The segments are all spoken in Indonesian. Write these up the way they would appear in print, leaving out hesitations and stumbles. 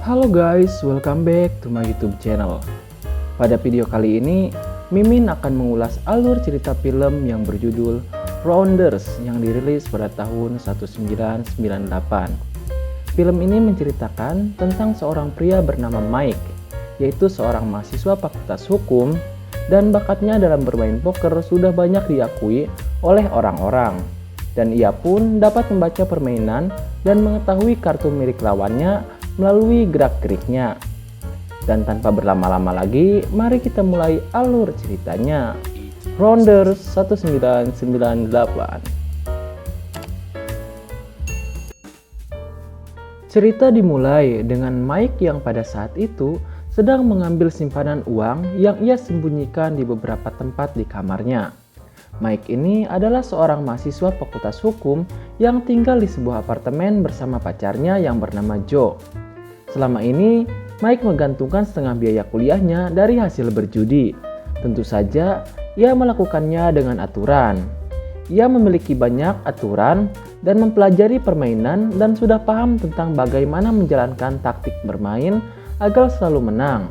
Halo guys, welcome back to my YouTube channel. Pada video kali ini, Mimin akan mengulas alur cerita film yang berjudul Rounders yang dirilis pada tahun 1998. Film ini menceritakan tentang seorang pria bernama Mike, yaitu seorang mahasiswa fakultas hukum, dan bakatnya dalam bermain poker sudah banyak diakui oleh orang-orang. Dan ia pun dapat membaca permainan dan mengetahui kartu milik lawannya melalui gerak-geriknya. Dan tanpa berlama-lama lagi, mari kita mulai alur ceritanya. Rounders 1998. Cerita dimulai dengan Mike yang pada saat itu sedang mengambil simpanan uang yang ia sembunyikan di beberapa tempat di kamarnya. Mike ini adalah seorang mahasiswa fakultas hukum yang tinggal di sebuah apartemen bersama pacarnya yang bernama Joe. Selama ini, Mike menggantungkan setengah biaya kuliahnya dari hasil berjudi. Tentu saja, ia melakukannya dengan aturan. Ia memiliki banyak aturan dan mempelajari permainan dan sudah paham tentang bagaimana menjalankan taktik bermain agar selalu menang.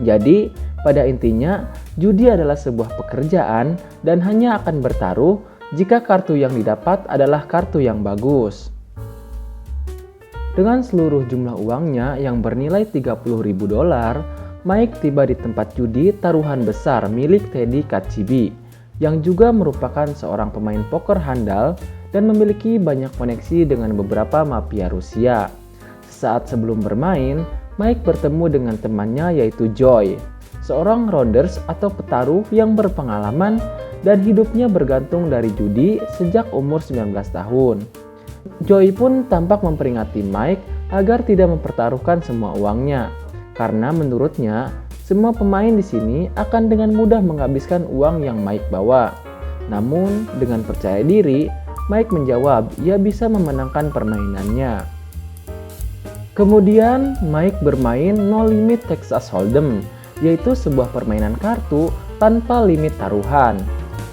Jadi, pada intinya, judi adalah sebuah pekerjaan dan hanya akan bertaruh jika kartu yang didapat adalah kartu yang bagus. Dengan seluruh jumlah uangnya yang bernilai $30.000, Mike tiba di tempat judi taruhan besar milik Teddy Kacibi, yang juga merupakan seorang pemain poker handal dan memiliki banyak koneksi dengan beberapa mafia Rusia. Saat sebelum bermain, Mike bertemu dengan temannya yaitu Joy, seorang rounders atau petaruh yang berpengalaman dan hidupnya bergantung dari judi sejak umur 19 tahun. Joy pun tampak memperingati Mike agar tidak mempertaruhkan semua uangnya, karena menurutnya semua pemain di sini akan dengan mudah menghabiskan uang yang Mike bawa. Namun dengan percaya diri, Mike menjawab ia bisa memenangkan permainannya. Kemudian Mike bermain No Limit Texas Hold'em, yaitu sebuah permainan kartu tanpa limit taruhan.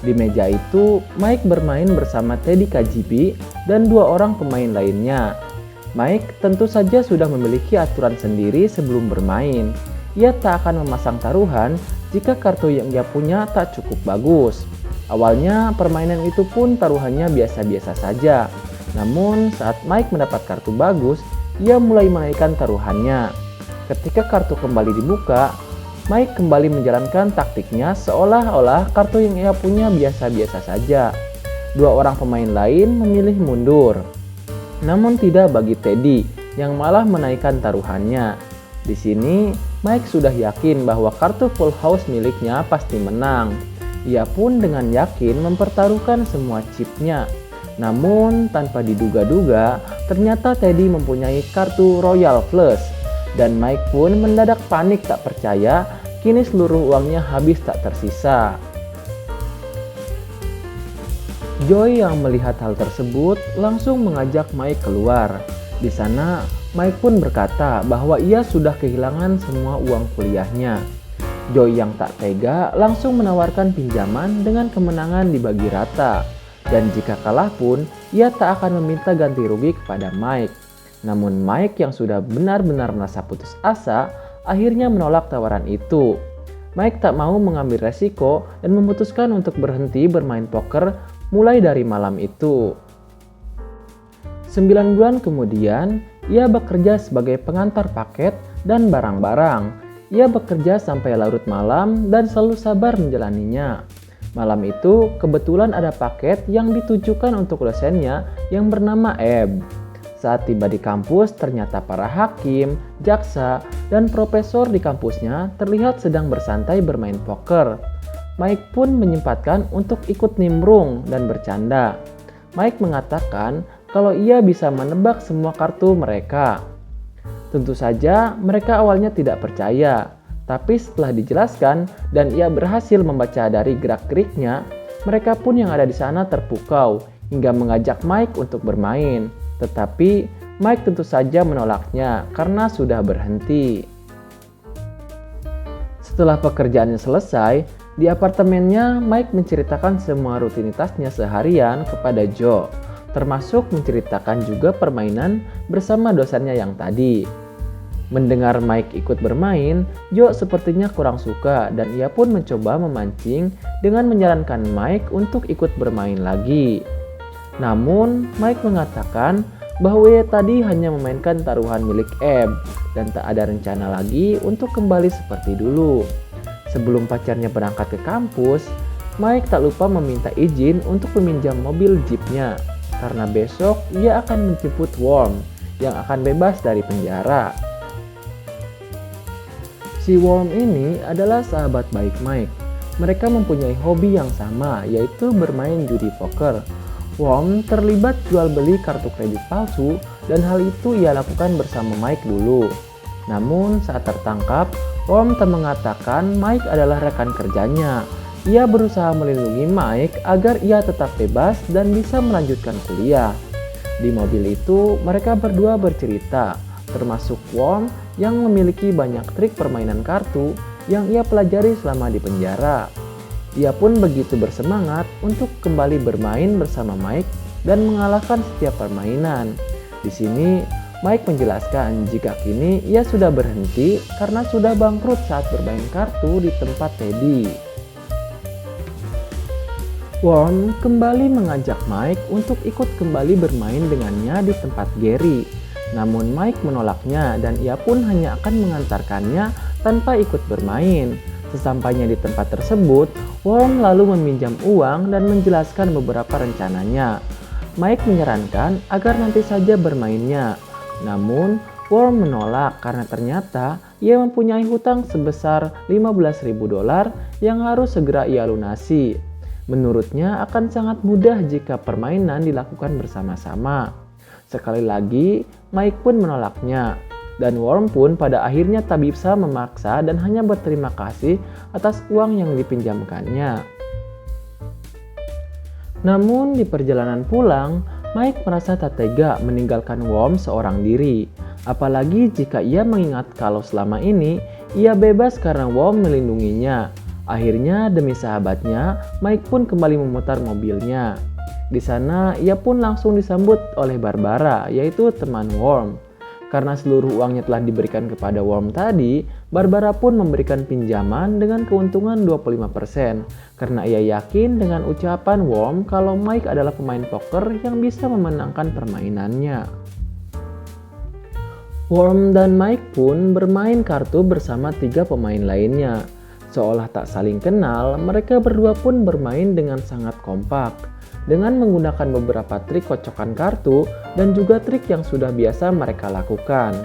Di meja itu, Mike bermain bersama Teddy Kacibi dan dua orang pemain lainnya. Mike tentu saja sudah memiliki aturan sendiri sebelum bermain. Ia tak akan memasang taruhan jika kartu yang ia punya tak cukup bagus. Awalnya permainan itu pun taruhannya biasa-biasa saja. Namun saat Mike mendapat kartu bagus, ia mulai menaikkan taruhannya. Ketika kartu kembali dibuka, Mike kembali menjalankan taktiknya seolah-olah kartu yang ia punya biasa-biasa saja. Dua orang pemain lain memilih mundur. Namun tidak bagi Teddy yang malah menaikkan taruhannya. Di sini, Mike sudah yakin bahwa kartu full house miliknya pasti menang. Ia pun dengan yakin mempertaruhkan semua chipnya. Namun tanpa diduga-duga, ternyata Teddy mempunyai kartu Royal Flush. Dan Mike pun mendadak panik tak percaya, kini seluruh uangnya habis tak tersisa. Joy yang melihat hal tersebut langsung mengajak Mike keluar. Di sana, Mike pun berkata bahwa ia sudah kehilangan semua uang kuliahnya. Joy yang tak tega langsung menawarkan pinjaman dengan kemenangan dibagi rata. Dan jika kalah pun, ia tak akan meminta ganti rugi kepada Mike. Namun Mike yang sudah benar-benar merasa putus asa, akhirnya menolak tawaran itu. Mike tak mau mengambil resiko dan memutuskan untuk berhenti bermain poker mulai dari malam itu. 9 bulan kemudian, ia bekerja sebagai pengantar paket dan barang-barang. Ia bekerja sampai larut malam dan selalu sabar menjalaninya. Malam itu, kebetulan ada paket yang ditujukan untuk dosennya yang bernama Eb. Saat tiba di kampus, ternyata para hakim, jaksa, dan profesor di kampusnya terlihat sedang bersantai bermain poker. Mike pun menyempatkan untuk ikut nimbrung dan bercanda. Mike mengatakan kalau ia bisa menebak semua kartu mereka. Tentu saja mereka awalnya tidak percaya, tapi setelah dijelaskan dan ia berhasil membaca dari gerak-geriknya, mereka pun yang ada di sana terpukau hingga mengajak Mike untuk bermain. Tetapi Mike tentu saja menolaknya karena sudah berhenti. Setelah pekerjaannya selesai, di apartemennya Mike menceritakan semua rutinitasnya seharian kepada Joe. termasuk menceritakan juga permainan bersama dosennya yang tadi. Mendengar Mike ikut bermain, Joe sepertinya kurang suka dan ia pun mencoba memancing dengan menyarankan Mike untuk ikut bermain lagi. Namun, Mike mengatakan bahwa ia tadi hanya memainkan taruhan milik Abe dan tak ada rencana lagi untuk kembali seperti dulu. Sebelum pacarnya berangkat ke kampus, Mike tak lupa meminta izin untuk meminjam mobil jeepnya karena besok ia akan menjemput Worm yang akan bebas dari penjara. Si Worm ini adalah sahabat baik Mike. Mereka mempunyai hobi yang sama, yaitu bermain judi poker. Worm terlibat jual beli kartu kredit palsu dan hal itu ia lakukan bersama Mike dulu. Namun saat tertangkap, Worm tak mengatakan Mike adalah rekan kerjanya. Ia berusaha melindungi Mike agar ia tetap bebas dan bisa melanjutkan kuliah. Di mobil itu, mereka berdua bercerita, termasuk Worm yang memiliki banyak trik permainan kartu yang ia pelajari selama di penjara. Ia pun begitu bersemangat untuk kembali bermain bersama Mike dan mengalahkan setiap permainan. Di sini, Mike menjelaskan jika kini ia sudah berhenti karena sudah bangkrut saat bermain kartu di tempat Teddy. Worm kembali mengajak Mike untuk ikut kembali bermain dengannya di tempat Gary. Namun Mike menolaknya dan ia pun hanya akan mengantarkannya tanpa ikut bermain. Sesampainya di tempat tersebut, Worm lalu meminjam uang dan menjelaskan beberapa rencananya. Mike menyarankan agar nanti saja bermainnya. Namun, Worm menolak karena ternyata ia mempunyai hutang sebesar $15.000 yang harus segera ia lunasi. Menurutnya akan sangat mudah jika permainan dilakukan bersama-sama. Sekali lagi, Mike pun menolaknya. Dan Worm pun pada akhirnya tak bisa memaksa dan hanya berterima kasih atas uang yang dipinjamkannya. Namun di perjalanan pulang, Mike merasa tak tega meninggalkan Worm seorang diri. Apalagi jika ia mengingat kalau selama ini ia bebas karena Worm melindunginya. Akhirnya demi sahabatnya, Mike pun kembali memutar mobilnya. Di sana ia pun langsung disambut oleh Barbara, yaitu teman Worm. Karena seluruh uangnya telah diberikan kepada Worm tadi, Barbara pun memberikan pinjaman dengan keuntungan 25% karena ia yakin dengan ucapan Worm kalau Mike adalah pemain poker yang bisa memenangkan permainannya. Worm dan Mike pun bermain kartu bersama 3 pemain lainnya. Seolah tak saling kenal, mereka berdua pun bermain dengan sangat kompak. Dengan menggunakan beberapa trik kocokan kartu dan juga trik yang sudah biasa mereka lakukan.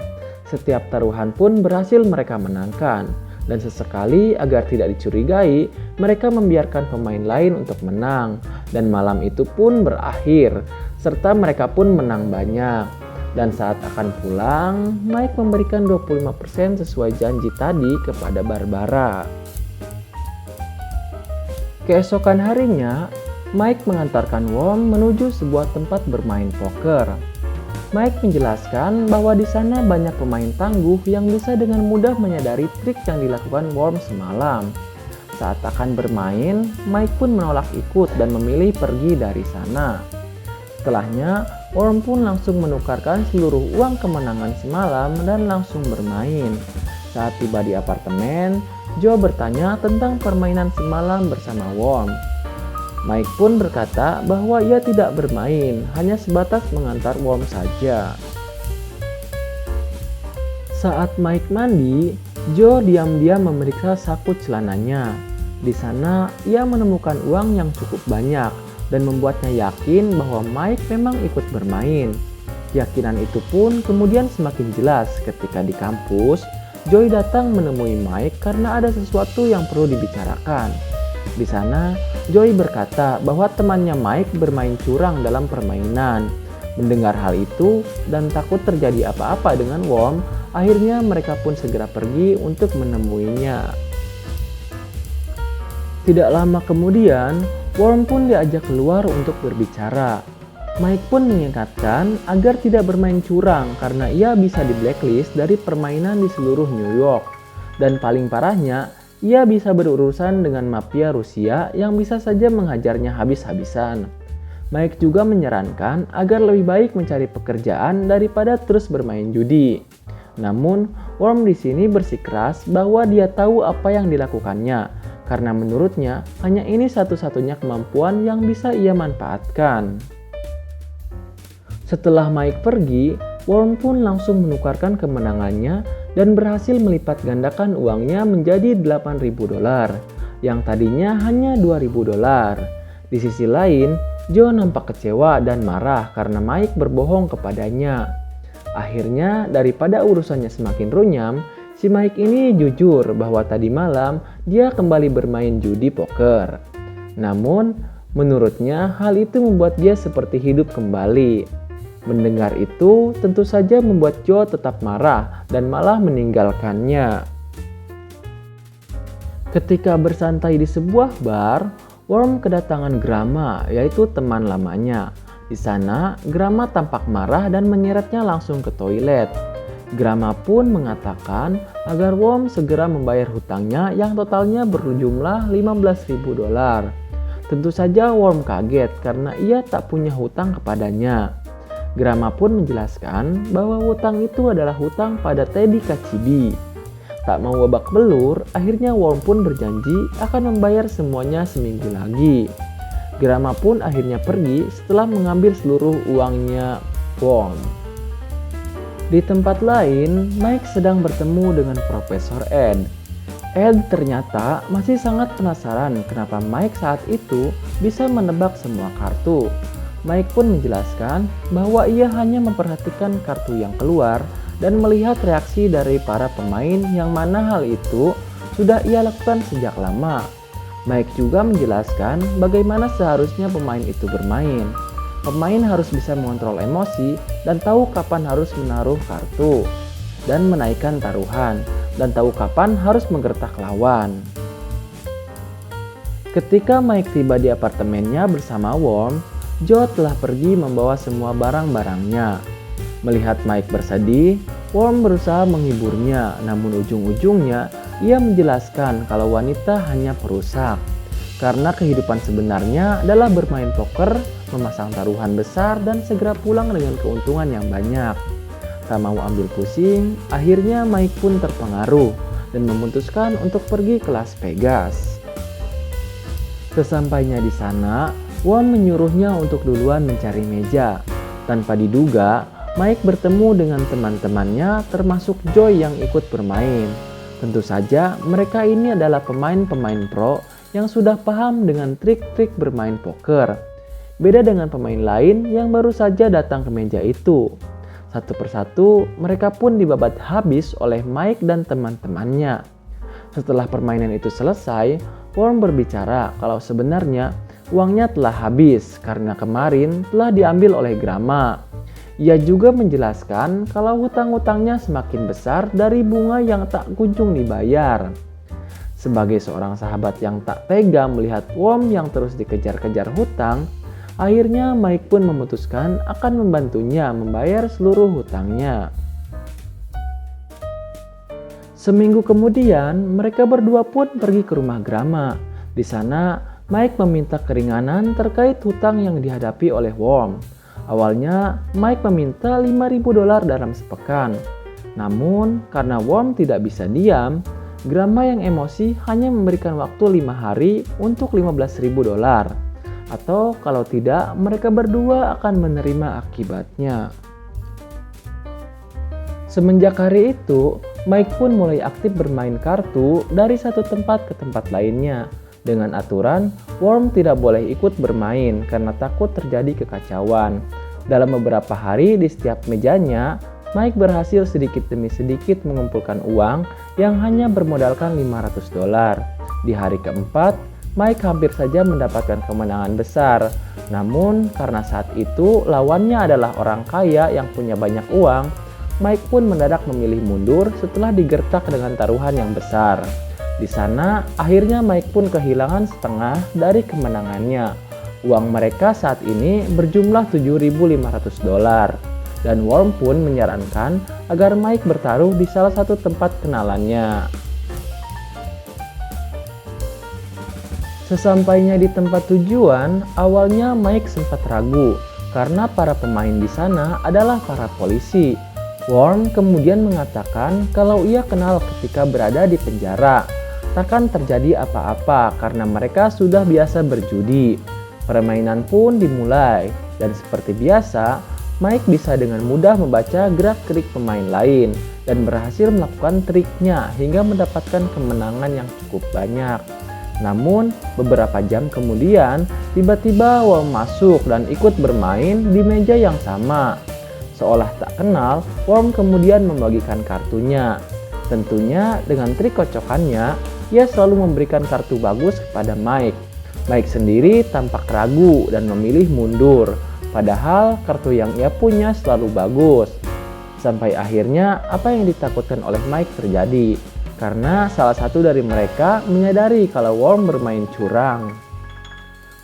Setiap taruhan pun berhasil mereka menangkan. Dan sesekali agar tidak dicurigai, mereka membiarkan pemain lain untuk menang. Dan malam itu pun berakhir, serta mereka pun menang banyak. Dan saat akan pulang, Mike memberikan 25% sesuai janji tadi kepada Barbara. Keesokan harinya, Mike mengantarkan Worm menuju sebuah tempat bermain poker. Mike menjelaskan bahwa di sana banyak pemain tangguh yang bisa dengan mudah menyadari trik yang dilakukan Worm semalam. Saat akan bermain, Mike pun menolak ikut dan memilih pergi dari sana. Setelahnya, Worm pun langsung menukarkan seluruh uang kemenangan semalam dan langsung bermain. Saat tiba di apartemen, Joe bertanya tentang permainan semalam bersama Worm. Mike pun berkata bahwa ia tidak bermain, hanya sebatas mengantar Worm saja. Saat Mike mandi, Joe diam-diam memeriksa saku celananya. Di sana, ia menemukan uang yang cukup banyak dan membuatnya yakin bahwa Mike memang ikut bermain. Keyakinan itu pun kemudian semakin jelas ketika di kampus, Joey datang menemui Mike karena ada sesuatu yang perlu dibicarakan. Di sana, Joey berkata bahwa temannya Mike bermain curang dalam permainan. Mendengar hal itu dan takut terjadi apa-apa dengan Worm, akhirnya mereka pun segera pergi untuk menemuinya. Tidak lama kemudian, Worm pun diajak keluar untuk berbicara. Mike pun mengingatkan agar tidak bermain curang karena ia bisa di blacklist dari permainan di seluruh New York. Dan paling parahnya, ia bisa berurusan dengan mafia Rusia yang bisa saja menghajarnya habis-habisan. Mike juga menyarankan agar lebih baik mencari pekerjaan daripada terus bermain judi. Namun, Worm di sini bersikeras bahwa dia tahu apa yang dilakukannya, karena menurutnya hanya ini satu-satunya kemampuan yang bisa ia manfaatkan. Setelah Mike pergi, Worm pun langsung menukarkan kemenangannya dan berhasil melipat gandakan uangnya menjadi $8.000 yang tadinya hanya $2.000. Di sisi lain, Joe nampak kecewa dan marah karena Mike berbohong kepadanya. Akhirnya, daripada urusannya semakin runyam, si Mike ini jujur bahwa tadi malam dia kembali bermain judi poker. Namun, menurutnya hal itu membuat dia seperti hidup kembali. Mendengar itu tentu saja membuat Joe tetap marah dan malah meninggalkannya. Ketika bersantai di sebuah bar, Worm kedatangan Grama, yaitu teman lamanya. Di sana, Grama tampak marah dan menyeretnya langsung ke toilet. Grama pun mengatakan agar Worm segera membayar hutangnya yang totalnya berjumlah $15.000. Tentu saja Worm kaget karena ia tak punya hutang kepadanya. Grama pun menjelaskan bahwa hutang itu adalah hutang pada Teddy Kachibi. Tak mau babak belur, akhirnya Worm pun berjanji akan membayar semuanya seminggu lagi. Grama pun akhirnya pergi setelah mengambil seluruh uangnya Worm. Di tempat lain, Mike sedang bertemu dengan Profesor Ed. Ed ternyata masih sangat penasaran kenapa Mike saat itu bisa menebak semua kartu. Mike pun menjelaskan bahwa ia hanya memperhatikan kartu yang keluar dan melihat reaksi dari para pemain yang mana hal itu sudah ia lakukan sejak lama. Mike juga menjelaskan bagaimana seharusnya pemain itu bermain. Pemain harus bisa mengontrol emosi dan tahu kapan harus menaruh kartu dan menaikkan taruhan, dan tahu kapan harus menggertak lawan. Ketika Mike tiba di apartemennya bersama Worm, Joe telah pergi membawa semua barang-barangnya. Melihat Mike bersedih, Worm berusaha menghiburnya, namun ujung-ujungnya ia menjelaskan kalau wanita hanya perusak. Karena kehidupan sebenarnya adalah bermain poker, memasang taruhan besar, dan segera pulang dengan keuntungan yang banyak. Tak mau ambil pusing, akhirnya Mike pun terpengaruh dan memutuskan untuk pergi ke Las Vegas. Sesampainya di sana, Worm menyuruhnya untuk duluan mencari meja. Tanpa diduga, Mike bertemu dengan teman-temannya termasuk Joy yang ikut bermain. Tentu saja mereka ini adalah pemain-pemain pro yang sudah paham dengan trik-trik bermain poker. Beda dengan pemain lain yang baru saja datang ke meja itu. Satu persatu mereka pun dibabat habis oleh Mike dan teman-temannya. Setelah permainan itu selesai, Worm berbicara kalau sebenarnya uangnya telah habis karena kemarin telah diambil oleh Grama. Ia juga menjelaskan kalau hutang-hutangnya semakin besar dari bunga yang tak kunjung dibayar. Sebagai seorang sahabat yang tak tega melihat Worm yang terus dikejar-kejar hutang, akhirnya Mike pun memutuskan akan membantunya membayar seluruh hutangnya. Seminggu kemudian, mereka berdua pun pergi ke rumah Grama. Di sana, Mike meminta keringanan terkait hutang yang dihadapi oleh Worm. Awalnya, Mike meminta $5.000 dalam sepekan. Namun, karena Worm tidak bisa diam, Grama yang emosi hanya memberikan waktu 5 hari untuk $15.000. Atau kalau tidak, mereka berdua akan menerima akibatnya. Semenjak hari itu, Mike pun mulai aktif bermain kartu dari satu tempat ke tempat lainnya. Dengan aturan, Worm tidak boleh ikut bermain karena takut terjadi kekacauan. Dalam beberapa hari di setiap mejanya, Mike berhasil sedikit demi sedikit mengumpulkan uang yang hanya bermodalkan $500. Di hari keempat, Mike hampir saja mendapatkan kemenangan besar. Namun, karena saat itu lawannya adalah orang kaya yang punya banyak uang, Mike pun mendadak memilih mundur setelah digertak dengan taruhan yang besar. Di sana, akhirnya Mike pun kehilangan setengah dari kemenangannya. Uang mereka saat ini berjumlah $7.500. Dan Worm pun menyarankan agar Mike bertaruh di salah satu tempat kenalannya. Sesampainya di tempat tujuan, awalnya Mike sempat ragu karena para pemain di sana adalah para polisi. Worm kemudian mengatakan kalau ia kenal ketika berada di penjara. Takkan terjadi apa-apa karena mereka sudah biasa berjudi. Permainan pun dimulai dan seperti biasa, Mike bisa dengan mudah membaca gerak-gerik pemain lain dan berhasil melakukan triknya hingga mendapatkan kemenangan yang cukup banyak. Namun, beberapa jam kemudian, tiba-tiba Worm masuk dan ikut bermain di meja yang sama. Seolah tak kenal, Worm kemudian membagikan kartunya. Tentunya dengan trik kocokannya, ia selalu memberikan kartu bagus kepada Mike. Mike sendiri tampak ragu dan memilih mundur, padahal kartu yang ia punya selalu bagus. Sampai akhirnya apa yang ditakutkan oleh Mike terjadi, karena salah satu dari mereka menyadari kalau Worm bermain curang.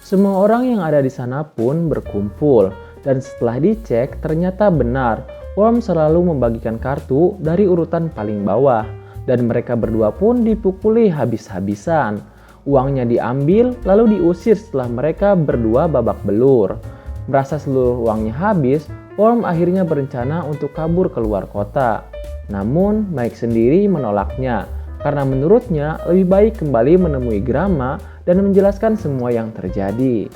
Semua orang yang ada di sana pun berkumpul, dan setelah dicek ternyata benar, Worm selalu membagikan kartu dari urutan paling bawah, dan mereka berdua pun dipukuli habis-habisan. Uangnya diambil lalu diusir setelah mereka berdua babak belur. Merasa seluruh uangnya habis, Worm akhirnya berencana untuk kabur keluar kota. Namun Mike sendiri menolaknya, karena menurutnya lebih baik kembali menemui Grama dan menjelaskan semua yang terjadi.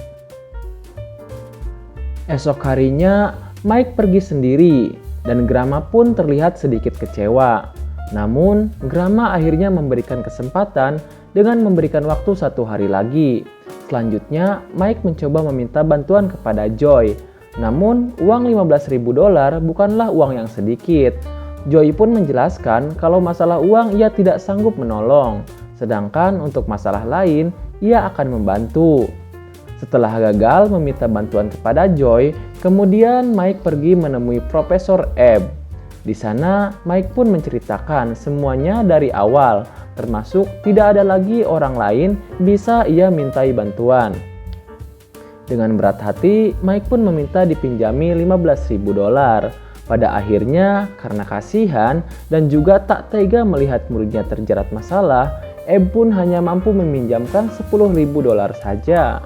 Esok harinya, Mike pergi sendiri dan Grama pun terlihat sedikit kecewa. Namun, Grama akhirnya memberikan kesempatan dengan memberikan waktu 1 hari lagi. Selanjutnya, Mike mencoba meminta bantuan kepada Joy. Namun, uang $15.000 bukanlah uang yang sedikit. Joy pun menjelaskan kalau masalah uang ia tidak sanggup menolong. Sedangkan untuk masalah lain, ia akan membantu. Setelah gagal meminta bantuan kepada Joy, kemudian Mike pergi menemui Profesor Ebb. Di sana, Mike pun menceritakan semuanya dari awal, termasuk tidak ada lagi orang lain bisa ia mintai bantuan. Dengan berat hati, Mike pun meminta dipinjami $15.000. Pada akhirnya, karena kasihan dan juga tak tega melihat muridnya terjerat masalah, Ebb pun hanya mampu meminjamkan $10.000 saja.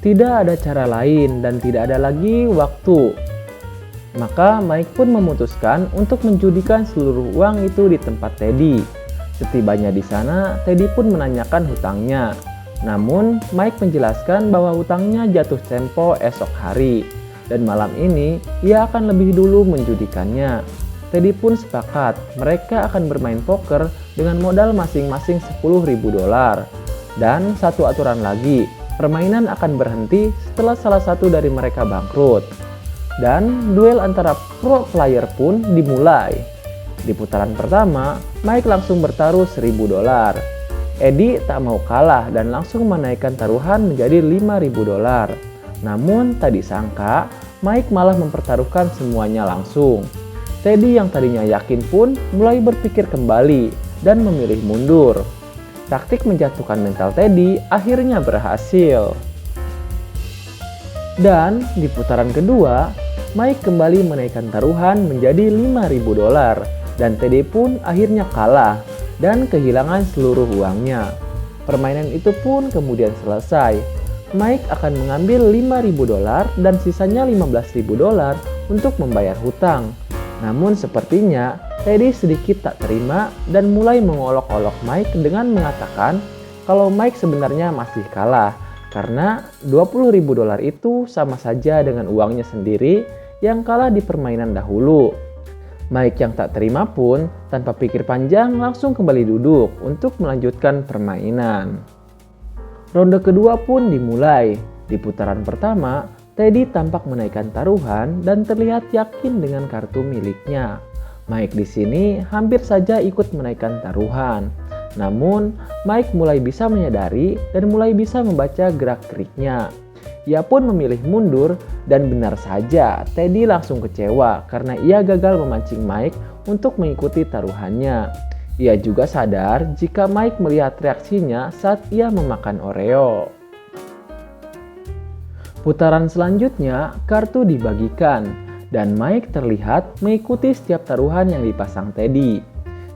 Tidak ada cara lain dan tidak ada lagi waktu. Maka Mike pun memutuskan untuk menjudikan seluruh uang itu di tempat Teddy. Setibanya di sana, Teddy pun menanyakan hutangnya. Namun, Mike menjelaskan bahwa hutangnya jatuh tempo esok hari. Dan malam ini, ia akan lebih dulu menjudikannya. Teddy pun sepakat mereka akan bermain poker dengan modal masing-masing $10.000. Dan satu aturan lagi, permainan akan berhenti setelah salah satu dari mereka bangkrut. Dan duel antara pro player pun dimulai. Di putaran pertama, Mike langsung bertaruh $1.000. Eddie tak mau kalah dan langsung menaikkan taruhan menjadi $5.000. Namun tak disangka, Mike malah mempertaruhkan semuanya langsung. Teddy yang tadinya yakin pun mulai berpikir kembali dan memilih mundur. Taktik menjatuhkan mental Teddy akhirnya berhasil. Dan di putaran kedua, Mike kembali menaikkan taruhan menjadi $5.000 dan Teddy pun akhirnya kalah dan kehilangan seluruh uangnya. Permainan itu pun kemudian selesai. Mike akan mengambil $5.000 dan sisanya $15.000 untuk membayar hutang. Namun sepertinya Teddy sedikit tak terima dan mulai mengolok-olok Mike dengan mengatakan kalau Mike sebenarnya masih kalah karena $20.000 itu sama saja dengan uangnya sendiri yang kalah di permainan dahulu. Mike yang tak terima pun tanpa pikir panjang langsung kembali duduk untuk melanjutkan permainan. Ronde kedua pun dimulai. Di putaran pertama, Teddy tampak menaikkan taruhan dan terlihat yakin dengan kartu miliknya. Mike di sini hampir saja ikut menaikkan taruhan. Namun, Mike mulai bisa menyadari dan mulai bisa membaca gerak-geriknya. Ia pun memilih mundur dan benar saja Teddy langsung kecewa karena ia gagal memancing Mike untuk mengikuti taruhannya. Ia juga sadar jika Mike melihat reaksinya saat ia memakan Oreo. Putaran selanjutnya, kartu dibagikan dan Mike terlihat mengikuti setiap taruhan yang dipasang Teddy.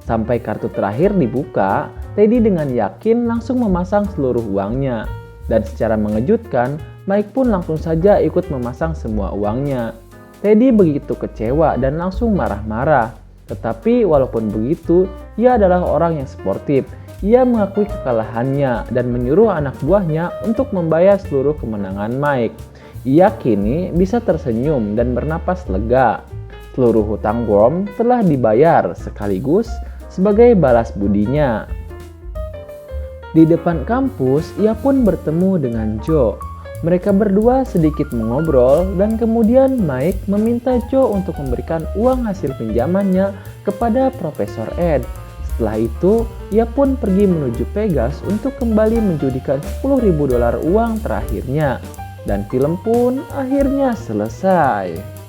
Sampai kartu terakhir dibuka, Teddy dengan yakin langsung memasang seluruh uangnya. Dan secara mengejutkan, Mike pun langsung saja ikut memasang semua uangnya. Teddy begitu kecewa dan langsung marah-marah. Tetapi walaupun begitu, ia adalah orang yang sportif. Ia mengakui kekalahannya dan menyuruh anak buahnya untuk membayar seluruh kemenangan Mike. Ia kini bisa tersenyum dan bernapas lega. Seluruh hutang Worm telah dibayar sekaligus sebagai balas budinya. Di depan kampus, ia pun bertemu dengan Joe. Mereka berdua sedikit mengobrol dan kemudian Mike meminta Joe untuk memberikan uang hasil pinjamannya kepada Profesor Ed. Setelah itu, ia pun pergi menuju Pegas untuk kembali menjudikan $10.000 uang terakhirnya. Dan film pun akhirnya selesai.